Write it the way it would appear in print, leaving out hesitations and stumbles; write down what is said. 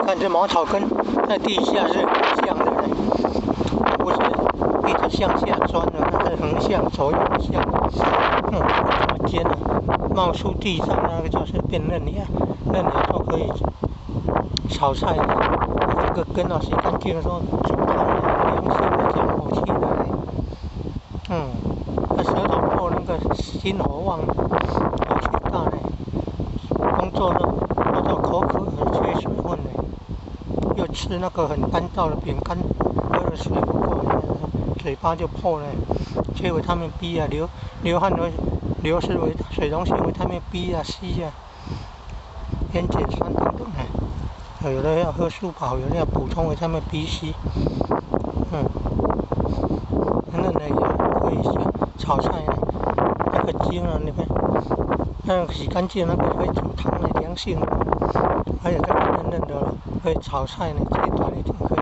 看这茅草根在地下是向的，不是一直向下钻的，它是横向左右向。这么尖啊！冒出地上那个就是变嫩芽，嫩芽就可以炒菜。这个根啊洗干净的时候煮汤啊，凉性的降火气的。那舌头破那个心火旺，火气大呢，工作呢做到口渴缺水分呢，又吃那个很干燥的饼干，喝了水不够，嘴巴就破了。缺维他命 B 啊，流汗流失水溶性维他命 B 啊、C 啊、烟碱酸等等的。有的要喝舒跑，有的要补充维他命 B、C。嫩的也可以炒菜呢。那个茎啊，那个洗干净那个可以煮汤的，凉性的。还有这个嫩嫩的可以炒菜呢，切短一点可以